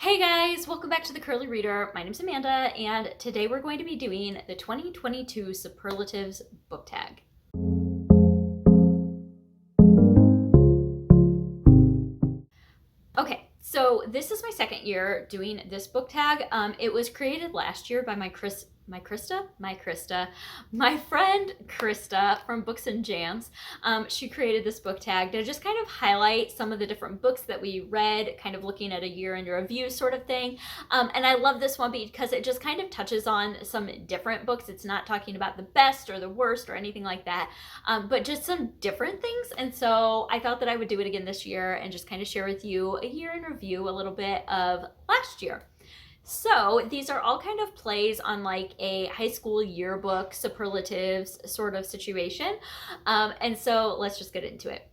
Hey guys, welcome back to the Curly Reader. My name's Amanda, and today we're going to be doing the 2022 Superlatives book tag. Okay, so this is my second year doing this book tag. It was created last year by my friend Krista from Books and Jams. She created this book tag to just kind of highlight some of the different books that we read, kind of looking at a year in review sort of thing. And I love this one because it just kind of touches on some different books. It's not talking about the best or the worst or anything like that, but just some different things. And so I thought that I would do it again this year and just kind of share with you a year in review, a little bit of last year. So these are all kind of plays on like a high school yearbook superlatives sort of situation. And so let's just get into it.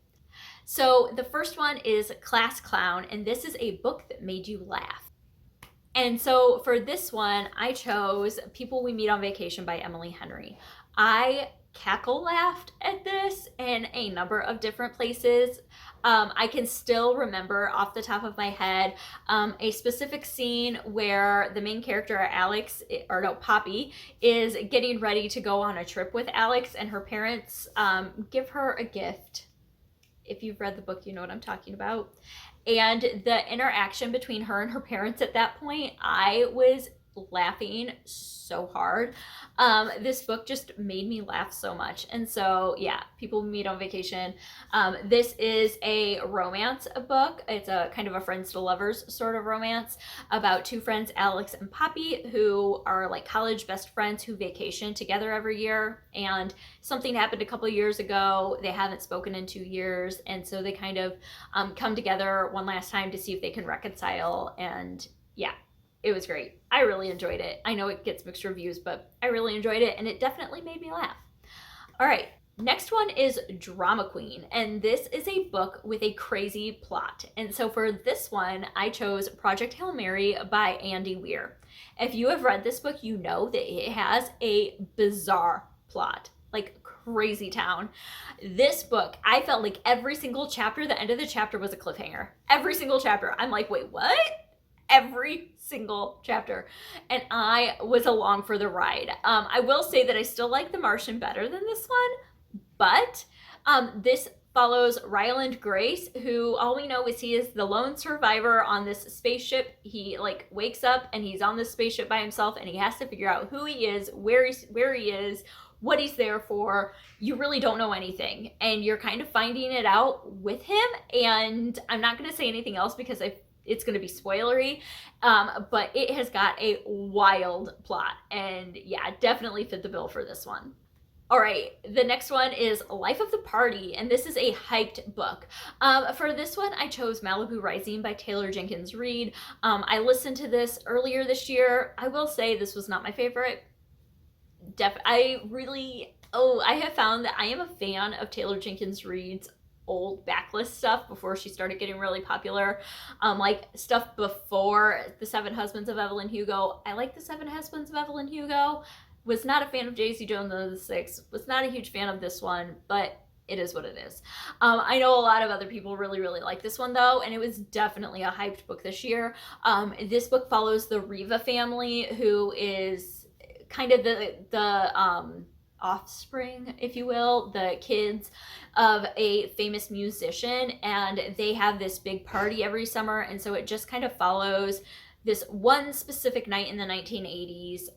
So the first one is Class Clown, and this is a book that made you laugh. And so for this one, I chose People We Meet on Vacation by Emily Henry. I cackle laughed at this in a number of different places. I can still remember off the top of my head a specific scene where the main character, Poppy, is getting ready to go on a trip with Alex, and her parents give her a gift. If you've read the book, you know what I'm talking about. And the interaction between her and her parents at that point, I was laughing so hard. This book just made me laugh so much. And so yeah, People Meet on Vacation. This is a romance book. It's a kind of a friends to lovers sort of romance about two friends, Alex and Poppy, who are like college best friends who vacation together every year. And something happened a couple years ago. They haven't spoken in 2 years, and so they kind of come together one last time to see if they can reconcile. And yeah, it was great. I really enjoyed it. I know it gets mixed reviews, but I really enjoyed it, and it definitely made me laugh. All right, next one is Drama Queen, and this is a book with a crazy plot. And so for this one, I chose Project Hail Mary by Andy Weir. If you have read this book, you know that it has a bizarre plot, like crazy town. This book, I felt like every single chapter, the end of the chapter was a cliffhanger. Every single chapter. I'm like, wait, what? Every single chapter, and I was along for the ride. I will say that I still like The Martian better than this one, but this follows Ryland Grace, who all we know is he is the lone survivor on this spaceship. He like wakes up and he's on this spaceship by himself, and he has to figure out who he is, where he is, what he's there for. You really don't know anything, and you're kind of finding it out with him. And I'm not going to say anything else because it's going to be spoilery, but it has got a wild plot, and yeah, definitely fit the bill for this one. All right, the next one is Life of the Party, and this is a hyped book. For this one, I chose Malibu Rising by Taylor Jenkins Reid. I listened to this earlier this year. I will say this was not my favorite. I have found that I am a fan of Taylor Jenkins Reid's old backlist stuff before she started getting really popular, like stuff before The Seven Husbands of Evelyn Hugo. I like The Seven Husbands of Evelyn Hugo. Was not a fan of Daisy Jones and the Six. Was not a huge fan of this one, but it is what it is. I know a lot of other people really like this one though, and it was definitely a hyped book this year. This book follows the Riva family, who is kind of the offspring, if you will, the kids of a famous musician, and they have this big party every summer. And so it just kind of follows this one specific night in the 1980s.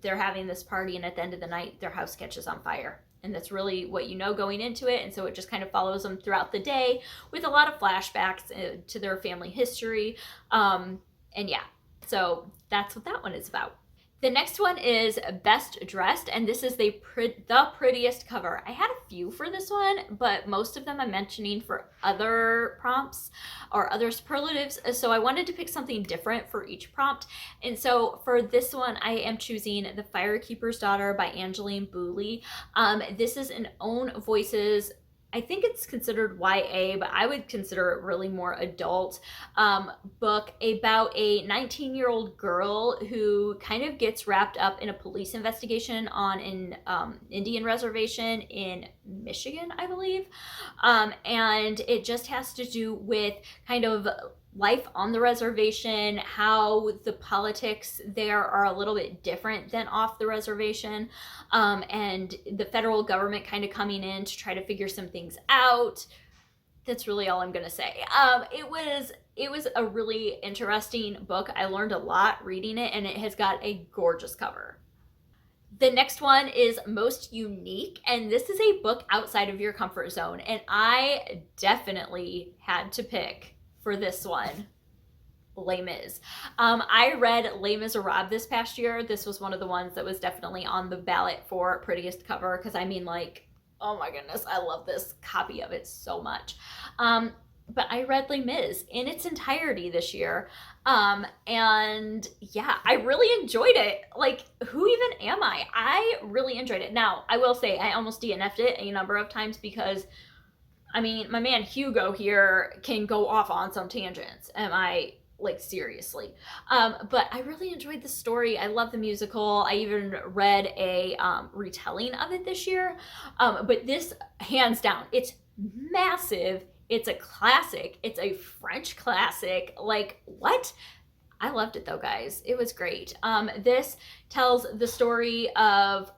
They're having this party, and at the end of the night their house catches on fire, and that's really what you know going into it. And so it just kind of follows them throughout the day with a lot of flashbacks to their family history. And yeah, so that's what that one is about. The next one is Best Dressed, and this is the Prettiest cover. I had a few for this one, but most of them I'm mentioning for other prompts or other superlatives, so I wanted to pick something different for each prompt. And so for this one, I am choosing The Firekeeper's Daughter by Angeline Booley. This is an Own Voices, I think it's considered YA, but I would consider it really more adult book about a 19-year-old girl who kind of gets wrapped up in a police investigation on an Indian reservation in Michigan, I believe. And it just has to do with kind of life on the reservation, how the politics there are a little bit different than off the reservation, and the federal government kind of coming in to try to figure some things out. That's really all I'm gonna say. It was a really interesting book. I learned a lot reading it, and it has got a gorgeous cover. The next one is Most Unique, and this is a book outside of your comfort zone, and I definitely had to pick for this one Les Mis. I read Les Miserables this past year. This was one of the ones that was definitely on the ballot for prettiest cover, because I mean, like, oh my goodness, I love this copy of it so much. But I read Les Mis in its entirety this year. And yeah, I really enjoyed it. Like, who even am I? I really enjoyed it. Now, I will say I almost DNF'd it a number of times because, I mean, my man Hugo here can go off on some tangents. Am I, like, seriously? But I really enjoyed the story. I love the musical. I even read a retelling of it this year. But this, hands down, it's massive. It's a classic. It's a French classic. Like, what? I loved it though, guys. It was great. This tells the story of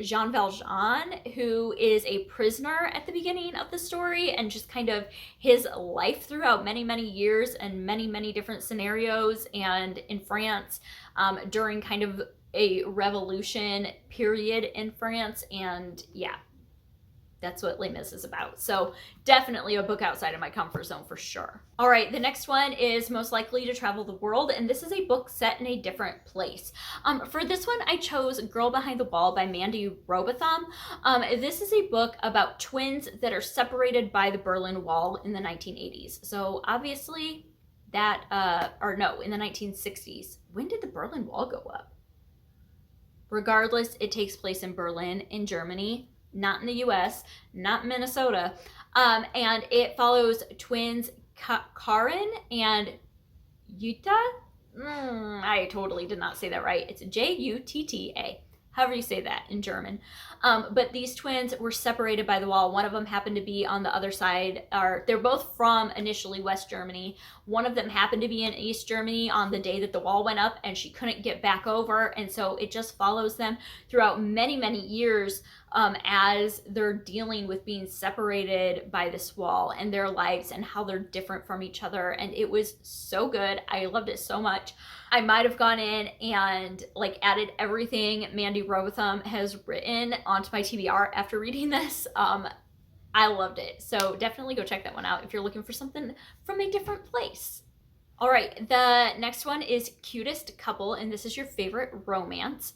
Jean Valjean, who is a prisoner at the beginning of the story, and just kind of his life throughout many, many years and many, many different scenarios, and in France during kind of a revolution period in France. And yeah, that's what Les Mis is about. So definitely a book outside of my comfort zone for sure. All right, the next one is Most Likely to Travel the World, and this is a book set in a different place. For this one, I chose Girl Behind the Wall by Mandy Robotham. This is a book about twins that are separated by the Berlin Wall in the 1980s. So obviously that, or no, in the 1960s. When did the Berlin Wall go up? Regardless, it takes place in Berlin, in Germany, not in the US, not Minnesota. And it follows twins Karin and Jutta. I totally did not say that right. It's Jutta, however you say that in German. But these twins were separated by the wall. One of them happened to be on the other side, or they're both from initially West Germany. One of them happened to be in East Germany on the day that the wall went up, and she couldn't get back over. And so it just follows them throughout many, many years as they're dealing with being separated by this wall, and their lives and how they're different from each other. And it was so good. I loved it so much. I might have gone in and like added everything Mandy Robotham has written onto my TBR after reading this. I loved it. So definitely go check that one out if you're looking for something from a different place. All right, the next one is Cutest Couple, and this is your favorite romance.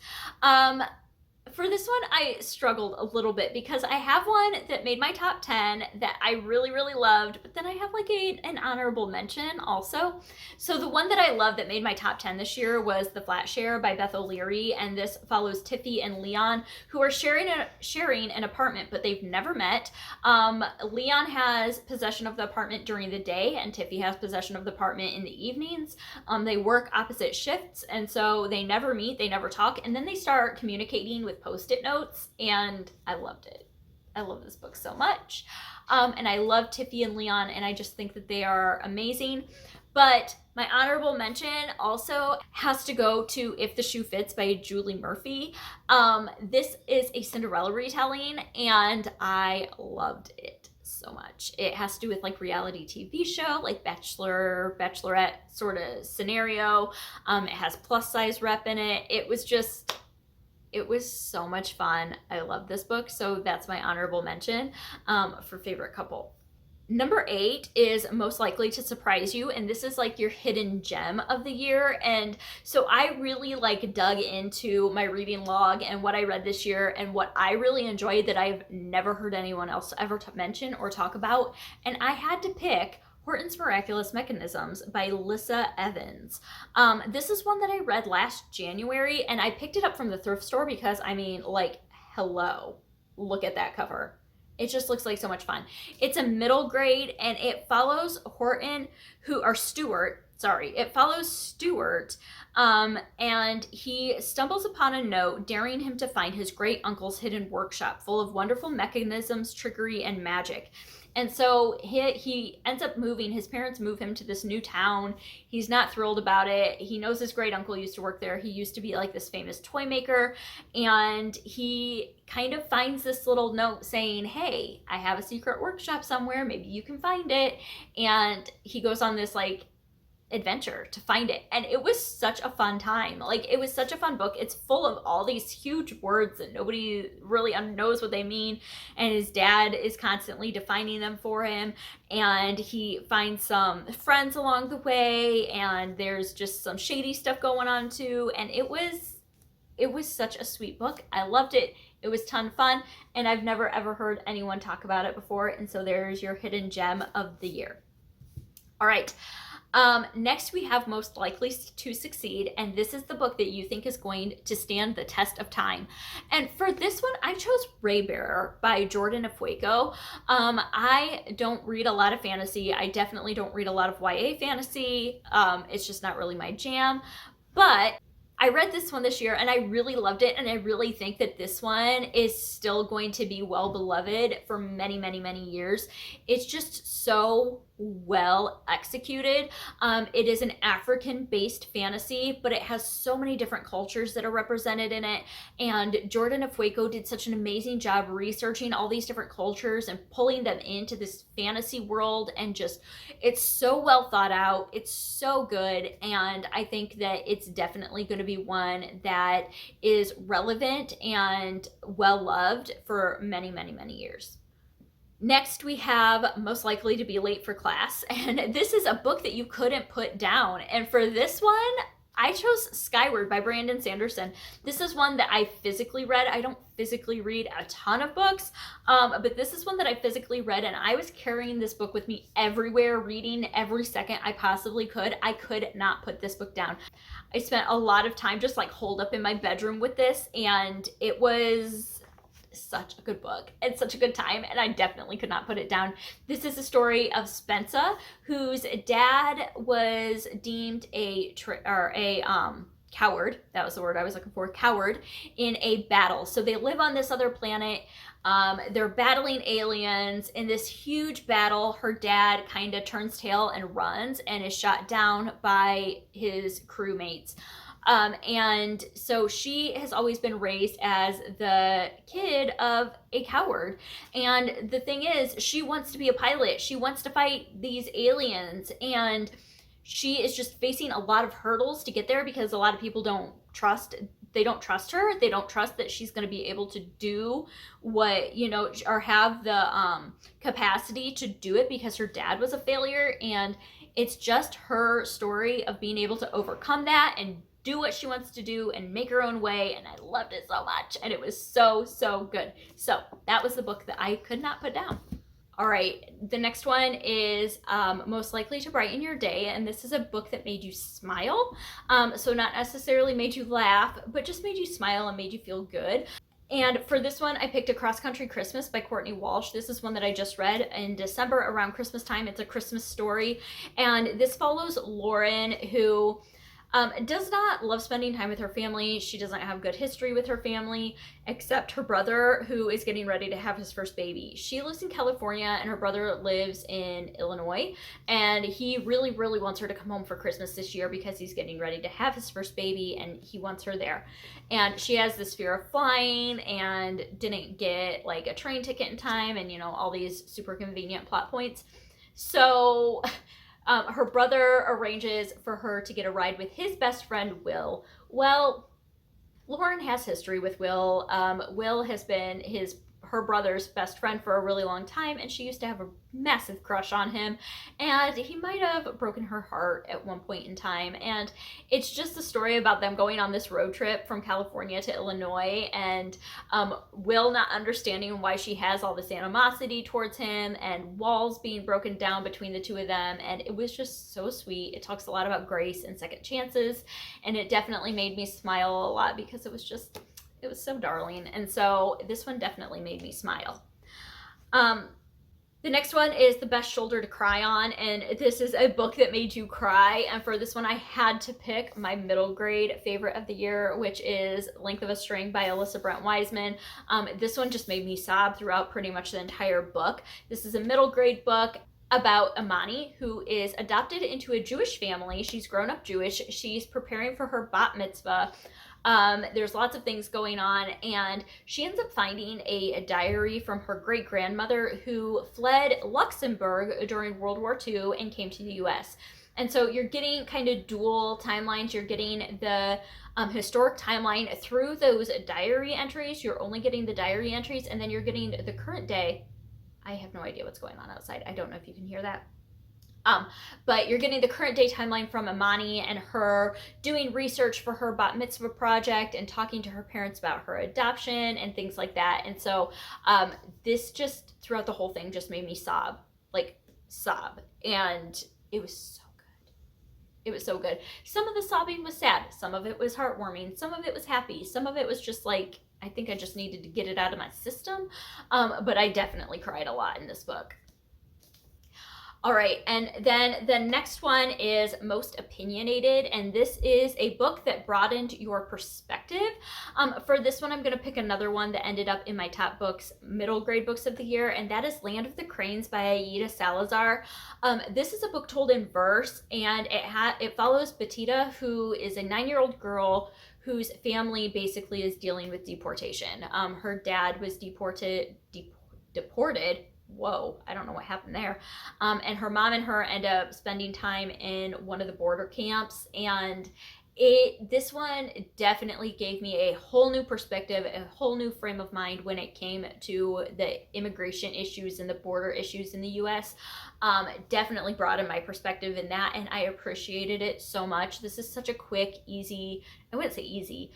For this one, I struggled a little bit because I have one that made my top 10 that I really, really loved, but then I have like an honorable mention also. So the one that I loved that made my top 10 this year was The Flat Share by Beth O'Leary, and this follows Tiffy and Leon, who are sharing an apartment, but they've never met. Leon has possession of the apartment during the day, and Tiffy has possession of the apartment in the evenings. They work opposite shifts, and so they never meet, they never talk, and then they start communicating with Post-it notes, and I loved it. I love this book so much. And I love Tiffy and Leon, and I just think that they are amazing. But my honorable mention also has to go to If the Shoe Fits by Julie Murphy. This is a Cinderella retelling, and I loved it so much. It has to do with like reality TV show, like Bachelor, Bachelorette sort of scenario. It has plus size rep in it. It was so much fun. I love this book, so that's my honorable mention for favorite couple. Number 8 is Most Likely to Surprise You, and this is like your hidden gem of the year. And so I really like dug into my reading log and what I read this year and what I really enjoyed that I've never heard anyone else ever mention or talk about. And I had to pick Horton's Miraculous Mechanisms by Lissa Evans. This is one that I read last January, and I picked it up from the thrift store because, I mean, like, hello, look at that cover. It just looks like so much fun. It's a middle grade, and it follows Horton, Stuart, it follows Stuart, and he stumbles upon a note daring him to find his great uncle's hidden workshop full of wonderful mechanisms, trickery, and magic. And so he ends up moving. His parents move him to this new town. He's not thrilled about it. He knows his great uncle used to work there. He used to be like this famous toy maker. And he kind of finds this little note saying, hey, I have a secret workshop somewhere. Maybe you can find it. And he goes on this like adventure to find it, and it was such a fun time. Like, it was such a fun book. It's full of all these huge words that nobody really knows what they mean, and his dad is constantly defining them for him, and he finds some friends along the way, and there's just some shady stuff going on too. And it was such a sweet book. I loved it. It was a ton of fun, and I've never ever heard anyone talk about it before. And so there's your hidden gem of the year. All right. Next we have Most Likely to Succeed, and this is the book that you think is going to stand the test of time. And for this one, I chose Raybearer by Jordan Afueko. I don't read a lot of fantasy. I definitely don't read a lot of YA fantasy. It's just not really my jam. But I read this one this year and I really loved it, and I really think that this one is still going to be well beloved for many, many, many years. It's just so well executed. It is an African-based fantasy, but it has so many different cultures that are represented in it, and Jordan Afueko did such an amazing job researching all these different cultures and pulling them into this fantasy world, and just, it's so well thought out. It's so good, and I think that it's definitely going to be one that is relevant and well loved for many, many, many years. Next, we have Most Likely to Be Late for Class, and this is a book that you couldn't put down. And for this one, I chose Skyward by Brandon Sanderson. This is one that I physically read. I don't physically read a ton of books, but this is one that I physically read, and I was carrying this book with me everywhere, reading every second I possibly could. I could not put this book down. I spent a lot of time just like holed up in my bedroom with this, and it was such a good book and such a good time, and I definitely could not put it down. This is a story of Spencer, whose dad was deemed a coward. That was the word I was looking for, coward, in a battle. So they live on this other planet. They're battling aliens. In this huge battle, her dad kind of turns tail and runs and is shot down by his crewmates. And so she has always been raised as the kid of a coward. And the thing is, she wants to be a pilot. She wants to fight these aliens. And she is just facing a lot of hurdles to get there because a lot of people don't trust her. They don't trust that she's going to be able to do what, or have the capacity to do it, because her dad was a failure. And it's just her story of being able to overcome that and do what she wants to do and make her own way, and I loved it so much, and it was so, so good. So that was the book that I could not put down. All right, the next one is Most Likely to Brighten Your Day, and this is a book that made you smile. So not necessarily made you laugh, but just made you smile and made you feel good. And for this one, I picked A Cross Country Christmas by Courtney Walsh. This is one that I just read in December around Christmas time. It's a Christmas story, and this follows Lauren, who does not love spending time with her family. She doesn't have good history with her family, except her brother, who is getting ready to have his first baby. She lives in California and her brother lives in Illinois, and he really, really wants her to come home for Christmas this year because he's getting ready to have his first baby and he wants her there. And she has this fear of flying and didn't get like a train ticket in time, and all these super convenient plot points. So her brother arranges for her to get a ride with his best friend, Will. Well, Lauren has history with Will. Will has been her brother's best friend for a really long time, and she used to have a massive crush on him, and he might have broken her heart at one point in time. And it's just a story about them going on this road trip from California to Illinois, and Will not understanding why she has all this animosity towards him, and walls being broken down between the two of them. And it was just so sweet. It talks a lot about grace and second chances, and it definitely made me smile a lot because it was so darling. And so this one definitely made me smile. The next one is The Best Shoulder to Cry On, and this is a book that made you cry. And for this one, I had to pick my middle grade favorite of the year, which is Length of a String by Alyssa Brent Wiseman. This one just made me sob throughout pretty much the entire book. This is a middle grade book about Amani, who is adopted into a Jewish family. She's grown up Jewish. She's preparing for her bat mitzvah. There's lots of things going on, and she ends up finding a diary from her great grandmother who fled Luxembourg during World War II and came to the US. And so you're getting kind of dual timelines. You're getting the historic timeline through those diary entries. You're only getting the diary entries, and then you're getting the current day. I have no idea what's going on outside. I don't know if you can hear that. But you're getting the current day timeline from Amani and her doing research for her bat mitzvah project and talking to her parents about her adoption and things like that. And so this just throughout the whole thing just made me sob, like sob. And it was so good. It was so good. Some of the sobbing was sad. Some of it was heartwarming. Some of it was happy. Some of it was just like, I think I just needed to get it out of my system. But I definitely cried a lot in this book. All right, and then the next one is Most Opinionated, and this is a book that broadened your perspective. For this one, I'm going to pick another one that ended up in my top books, middle grade books of the year, and that is Land of the Cranes by Aida Salazar. This is a book told in verse, and it follows Batita, who is a 9-year-old girl whose family basically is dealing with deportation. Her dad was deported. Whoa, I don't know what happened there. And her mom and her end up spending time in one of the border camps. And this one definitely gave me a whole new perspective, a whole new frame of mind when it came to the immigration issues and the border issues in the US. Definitely broadened my perspective in that, and I appreciated it so much. This is such a quick, easy, I wouldn't say easy,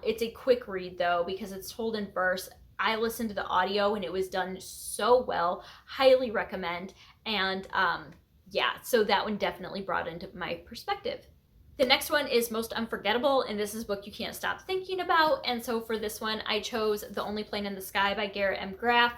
it's a quick read though, because it's told in verse. I listened to the audio and it was done so well. Highly recommend. And yeah, so that one definitely broadened my perspective. The next one is Most Unforgettable, and this is a book you can't stop thinking about. And so for this one, I chose The Only Plane in the Sky by Garrett M. Graff.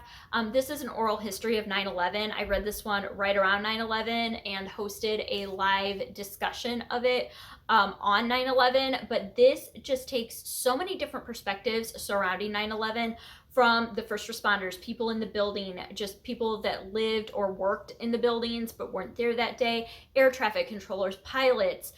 This is an oral history of 9/11. I read this one right around 9/11 and hosted a live discussion of it on 9/11. But this just takes so many different perspectives surrounding 9/11, from the first responders, people in the building, just people that lived or worked in the buildings but weren't there that day, air traffic controllers, pilots,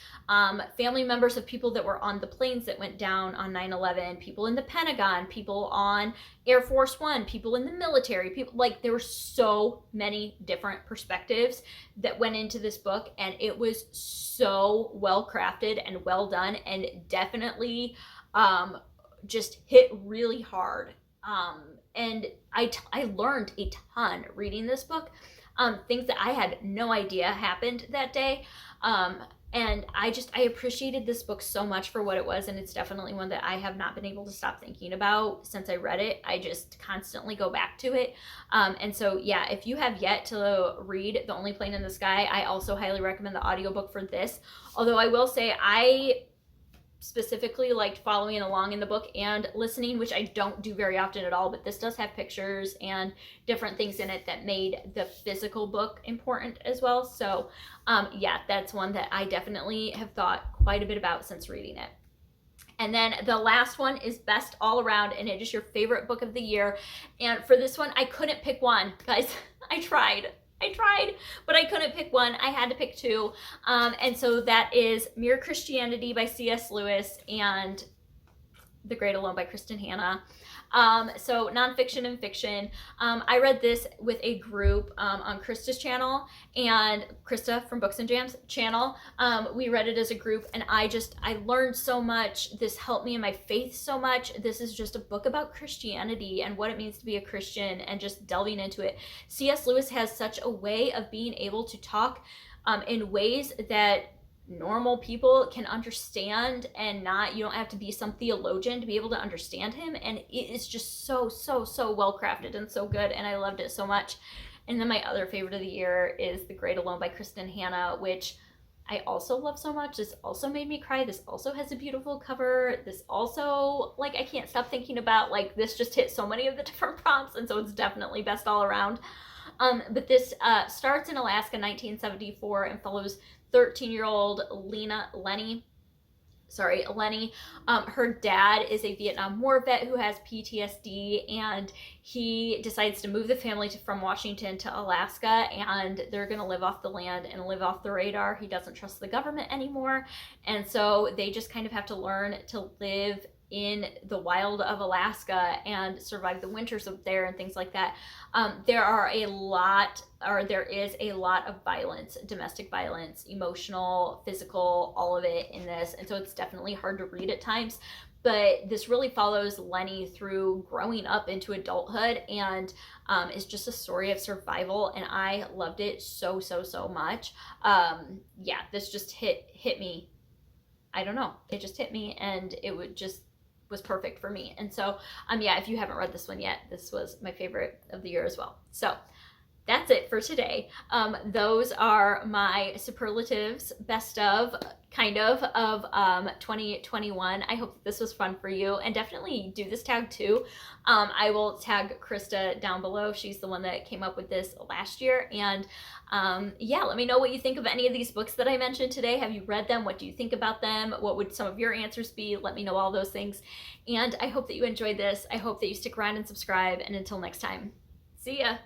family members of people that were on the planes that went down on 9/11, people in the Pentagon, people on Air Force One, people in the military, people, like, there were so many different perspectives that went into this book, and it was so well crafted and well done, and definitely just hit really hard. And I learned a ton reading this book, things that I had no idea happened that day. And I appreciated this book so much for what it was, and it's definitely one that I have not been able to stop thinking about since I read it. I just constantly go back to it. And so, yeah, if you have yet to read The Only Plane in the Sky, I also highly recommend the audiobook for this. Although I will say I specifically liked following along in the book and listening, which I don't do very often at all, but this does have pictures and different things in it that made the physical book important as well. So yeah, that's one that I definitely have thought quite a bit about since reading it. And then the last one is Best All Around, and it is your favorite book of the year. And for this one, I couldn't pick one, guys. I tried, but I couldn't pick one. I had to pick two. And so that is Mere Christianity by C.S. Lewis and The Great Alone by Kristen Hanna. So nonfiction and fiction. I read this with a group on Krista's channel, and Krista from Books and Jams channel. We read it as a group, and I learned so much. This helped me in my faith so much. This is just a book about Christianity and what it means to be a Christian and just delving into it. C.S. Lewis has such a way of being able to talk in ways that normal people can understand, and you don't have to be some theologian to be able to understand him, and it is just so well crafted and so good, and I loved it so much. And then my other favorite of the year is The Great Alone by Kristen Hanna, which I also love so much. This also made me cry. This also has a beautiful cover. This also, like, I can't stop thinking about, like, this just hit so many of the different prompts, and so it's definitely best all around. But this starts in Alaska, 1974, and follows 13-year-old Lenny. Her dad is a Vietnam War vet who has PTSD, and he decides to move the family from Washington to Alaska, and they're going to live off the land and live off the radar. He doesn't trust the government anymore, and so they just kind of have to learn to live in the wild of Alaska and survive the winters up there and things like that. There is a lot of violence, domestic violence, emotional, physical, all of it in this. And so it's definitely hard to read at times. But this really follows Lenny through growing up into adulthood, and is just a story of survival. And I loved it so, so, so much. Yeah, this just hit me. I don't know. It just hit me, and it was perfect for me. And so, yeah, if you haven't read this one yet, this was my favorite of the year as well. So that's it for today. Those are my superlatives, best of, kind of 2021. I hope that this was fun for you, and definitely do this tag too. I will tag Krista down below. She's the one that came up with this last year. And yeah, let me know what you think of any of these books that I mentioned today. Have you read them? What do you think about them? What would some of your answers be? Let me know all those things. And I hope that you enjoyed this. I hope that you stick around and subscribe. And until next time, see ya.